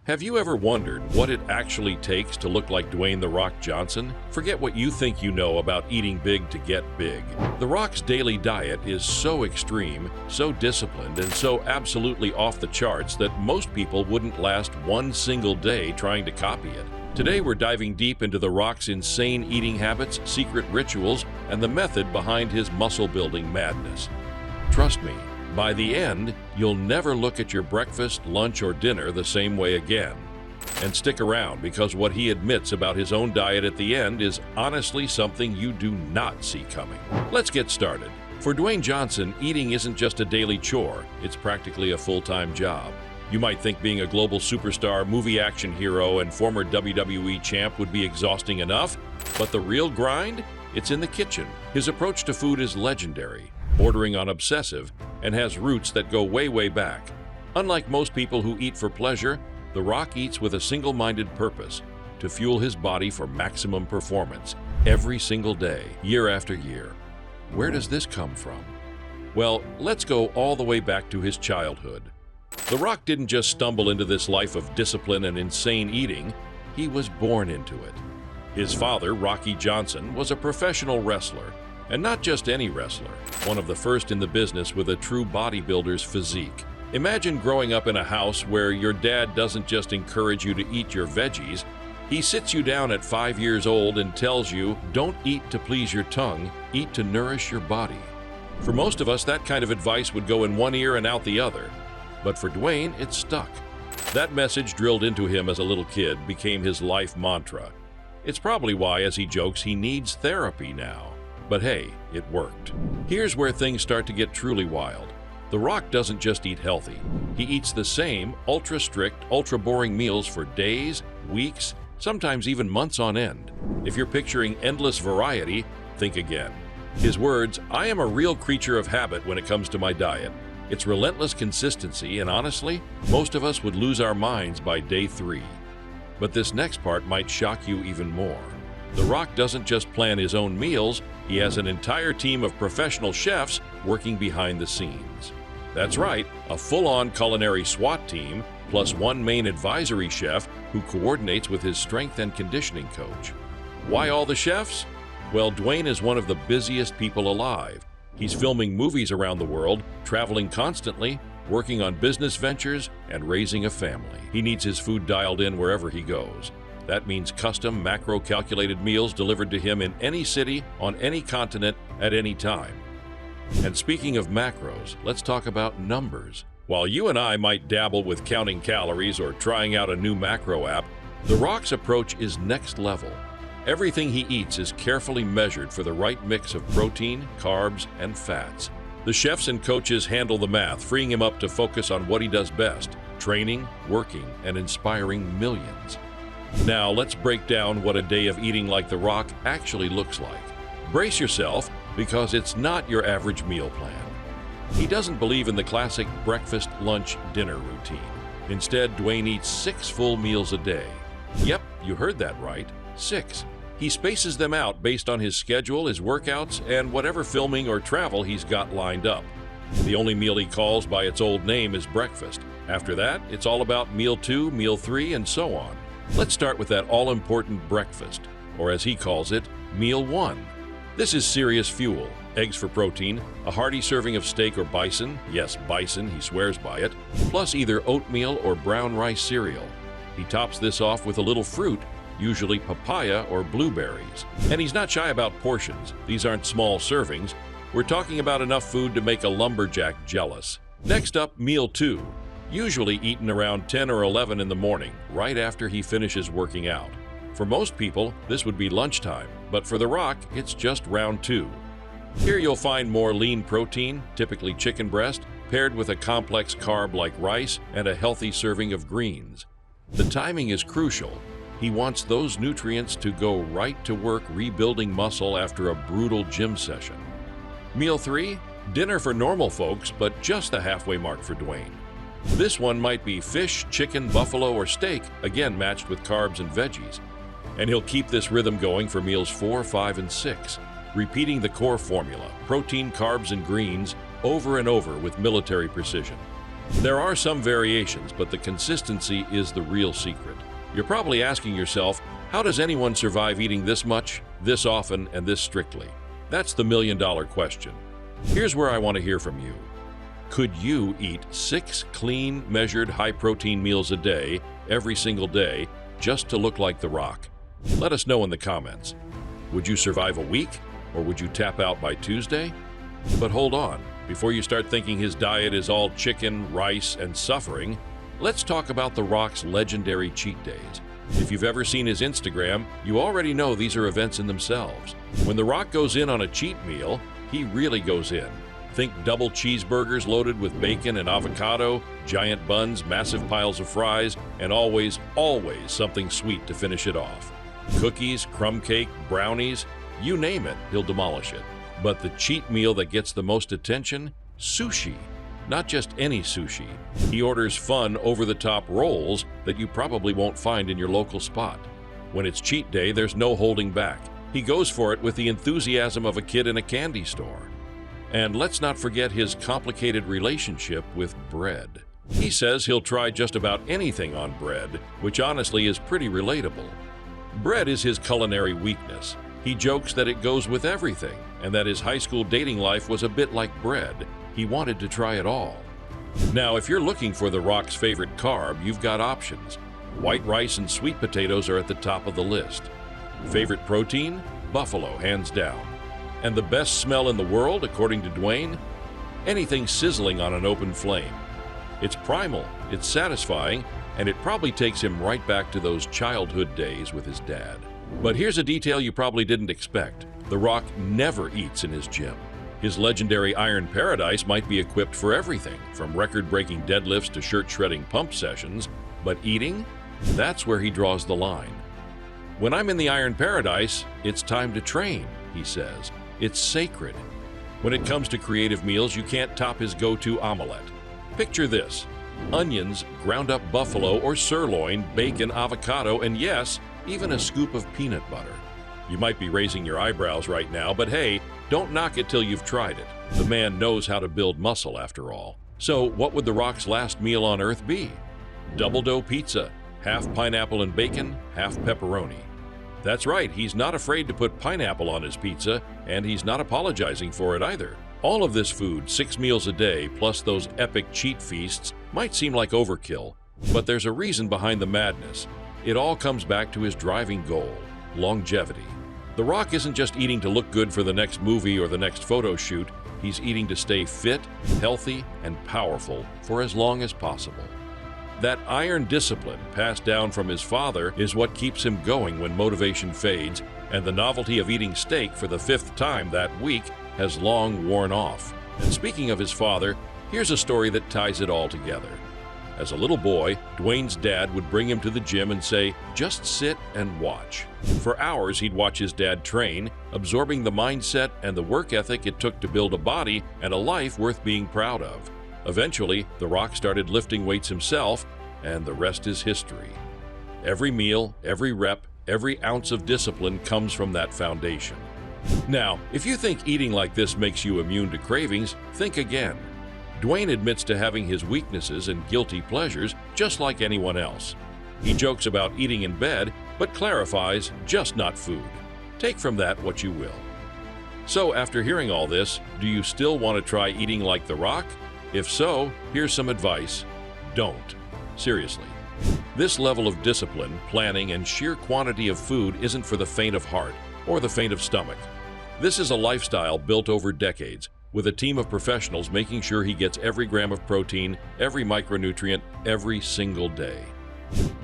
Have you ever wondered what it actually takes to look like Dwayne "The Rock" Johnson? Forget what you think you know about eating big to get big. The Rock's daily diet is so extreme, so disciplined, and so absolutely off the charts that most people wouldn't last one single day trying to copy it. Today we're diving deep into The Rock's insane eating habits, secret rituals, and the method behind his muscle-building madness. Trust me, by the end, you'll never look at your breakfast, lunch, or dinner the same way again. And stick around, because what he admits about his own diet at the end is honestly something you do not see coming. Let's get started. For Dwayne Johnson, eating isn't just a daily chore, it's practically a full-time job. You might think being a global superstar, movie action hero, and former WWE champ would be exhausting enough, but the real grind? It's in the kitchen. His approach to food is legendary, bordering on obsessive, and has roots that go way, way back. Unlike most people who eat for pleasure, The Rock eats with a single-minded purpose: to fuel his body for maximum performance, every single day, year after year. Where does this come from? Well, let's go all the way back to his childhood. The Rock didn't just stumble into this life of discipline and insane eating, he was born into it. His father, Rocky Johnson, was a professional wrestler, and not just any wrestler, one of the first in the business with a true bodybuilder's physique. Imagine growing up in a house where your dad doesn't just encourage you to eat your veggies, he sits you down at 5 years old and tells you, don't eat to please your tongue, eat to nourish your body. For most of us, that kind of advice would go in one ear and out the other. But for Dwayne, it stuck. That message, drilled into him as a little kid, became his life mantra. It's probably why, as he jokes, he needs therapy now. But hey, it worked. Here's where things start to get truly wild. The Rock doesn't just eat healthy. He eats the same ultra-strict, ultra-boring meals for days, weeks, sometimes even months on end. If you're picturing endless variety, think again. His words, "I am a real creature of habit when it comes to my diet." It's relentless consistency, and honestly, most of us would lose our minds by day 3. But this next part might shock you even more. The Rock doesn't just plan his own meals, he has an entire team of professional chefs working behind the scenes. That's right, a full-on culinary SWAT team, plus one main advisory chef who coordinates with his strength and conditioning coach. Why all the chefs? Well, Dwayne is one of the busiest people alive. He's filming movies around the world, traveling constantly, working on business ventures, and raising a family. He needs his food dialed in wherever he goes. That means custom, macro-calculated meals delivered to him in any city, on any continent, at any time. And speaking of macros, let's talk about numbers. While you and I might dabble with counting calories or trying out a new macro app, The Rock's approach is next level. Everything he eats is carefully measured for the right mix of protein, carbs, and fats. The chefs and coaches handle the math, freeing him up to focus on what he does best: training, working, and inspiring millions. Now, let's break down what a day of eating like The Rock actually looks like. Brace yourself, because it's not your average meal plan. He doesn't believe in the classic breakfast, lunch, dinner routine. Instead, Dwayne eats 6 full meals a day. Yep, you heard that right, 6. He spaces them out based on his schedule, his workouts, and whatever filming or travel he's got lined up. The only meal he calls by its old name is breakfast. After that, it's all about meal 2, meal 3, and so on. Let's start with that all-important breakfast, or as he calls it, meal 1. This is serious fuel: eggs for protein, a hearty serving of steak or bison, yes, bison, he swears by it, plus either oatmeal or brown rice cereal. He tops this off with a little fruit, usually papaya or blueberries. And he's not shy about portions. These aren't small servings. We're talking about enough food to make a lumberjack jealous. Next up, meal 2. Usually eaten around 10 or 11 in the morning, right after he finishes working out. For most people, this would be lunchtime, but for The Rock, it's just round 2. Here you'll find more lean protein, typically chicken breast, paired with a complex carb like rice and a healthy serving of greens. The timing is crucial. He wants those nutrients to go right to work rebuilding muscle after a brutal gym session. Meal 3, dinner for normal folks, but just the halfway mark for Dwayne. This one might be fish, chicken, buffalo, or steak, again matched with carbs and veggies. And he'll keep this rhythm going for meals 4, 5, and 6, repeating the core formula: protein, carbs, and greens, over and over with military precision. There are some variations, but the consistency is the real secret. You're probably asking yourself, how does anyone survive eating this much, this often, and this strictly? That's the million-dollar question. Here's where I want to hear from you. Could you eat 6 clean, measured, high-protein meals a day, every single day, just to look like The Rock? Let us know in the comments. Would you survive a week, or would you tap out by Tuesday? But hold on, before you start thinking his diet is all chicken, rice, and suffering, let's talk about The Rock's legendary cheat days. If you've ever seen his Instagram, you already know these are events in themselves. When The Rock goes in on a cheat meal, he really goes in. Think double cheeseburgers loaded with bacon and avocado, giant buns, massive piles of fries, and always something sweet to finish it off. Cookies, crumb cake, brownies, you name it, he'll demolish it. But the cheat meal that gets the most attention? Sushi. Not just any sushi. He orders fun, over-the-top rolls that you probably won't find in your local spot. When it's cheat day, there's no holding back. He goes for it with the enthusiasm of a kid in a candy store. And let's not forget his complicated relationship with bread. He says he'll try just about anything on bread, which honestly is pretty relatable. Bread is his culinary weakness. He jokes that it goes with everything, and that his high school dating life was a bit like bread. He wanted to try it all. Now, if you're looking for The Rock's favorite carb, you've got options. White rice and sweet potatoes are at the top of the list. Favorite protein? Buffalo, hands down. And the best smell in the world, according to Dwayne? Anything sizzling on an open flame. It's primal, it's satisfying, and it probably takes him right back to those childhood days with his dad. But here's a detail you probably didn't expect. The Rock never eats in his gym. His legendary Iron Paradise might be equipped for everything, from record-breaking deadlifts to shirt-shredding pump sessions, but eating? That's where he draws the line. When I'm in the Iron Paradise, it's time to train, he says. It's sacred. When it comes to creative meals, you can't top his go-to omelette. Picture this: onions, ground up buffalo or sirloin, bacon, avocado, and yes, even a scoop of peanut butter. You might be raising your eyebrows right now, but hey, don't knock it till you've tried it. The man knows how to build muscle after all. So what would The Rock's last meal on Earth be? Double dough pizza, half pineapple and bacon, half pepperoni. That's right, he's not afraid to put pineapple on his pizza, and he's not apologizing for it either. All of this food, 6 meals a day, plus those epic cheat feasts, might seem like overkill, but there's a reason behind the madness. It all comes back to his driving goal: longevity. The Rock isn't just eating to look good for the next movie or the next photo shoot. He's eating to stay fit, healthy, and powerful for as long as possible. That iron discipline passed down from his father is what keeps him going when motivation fades, and the novelty of eating steak for the 5th time that week has long worn off. And speaking of his father, here's a story that ties it all together. As a little boy, Dwayne's dad would bring him to the gym and say, "Just sit and watch." For hours, he'd watch his dad train, absorbing the mindset and the work ethic it took to build a body and a life worth being proud of. Eventually, The Rock started lifting weights himself, and the rest is history. Every meal, every rep, every ounce of discipline comes from that foundation. Now, if you think eating like this makes you immune to cravings, think again. Dwayne admits to having his weaknesses and guilty pleasures just like anyone else. He jokes about eating in bed, but clarifies, just not food. Take from that what you will. So after hearing all this, do you still want to try eating like The Rock? If so, here's some advice: don't. Seriously. This level of discipline, planning, and sheer quantity of food isn't for the faint of heart or the faint of stomach. This is a lifestyle built over decades, with a team of professionals making sure he gets every gram of protein, every micronutrient, every single day.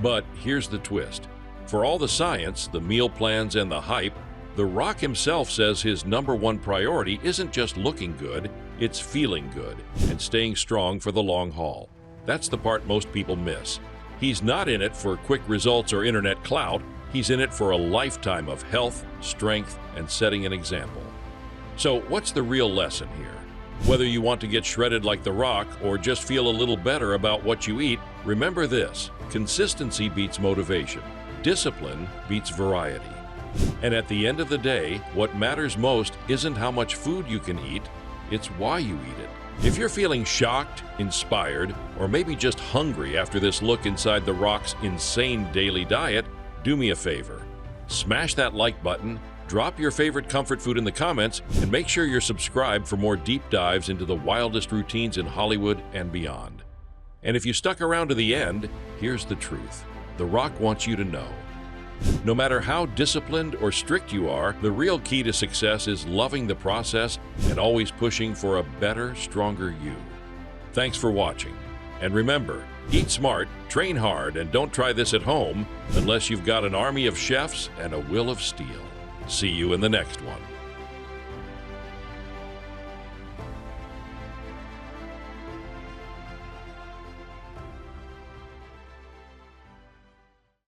But here's the twist. For all the science, the meal plans, and the hype, The Rock himself says his #1 priority isn't just looking good, it's feeling good and staying strong for the long haul. That's the part most people miss. He's not in it for quick results or internet clout. He's in it for a lifetime of health, strength, and setting an example. So what's the real lesson here? Whether you want to get shredded like The Rock or just feel a little better about what you eat, remember this: consistency beats motivation. Discipline beats variety. And at the end of the day, what matters most isn't how much food you can eat, it's why you eat it. If you're feeling shocked, inspired, or maybe just hungry after this look inside The Rock's insane daily diet, do me a favor. Smash that like button, drop your favorite comfort food in the comments, and make sure you're subscribed for more deep dives into the wildest routines in Hollywood and beyond. And if you stuck around to the end, here's the truth. The Rock wants you to know. No matter how disciplined or strict you are, the real key to success is loving the process and always pushing for a better, stronger you. Thanks for watching. And remember, eat smart, train hard, and don't try this at home unless you've got an army of chefs and a will of steel. See you in the next one.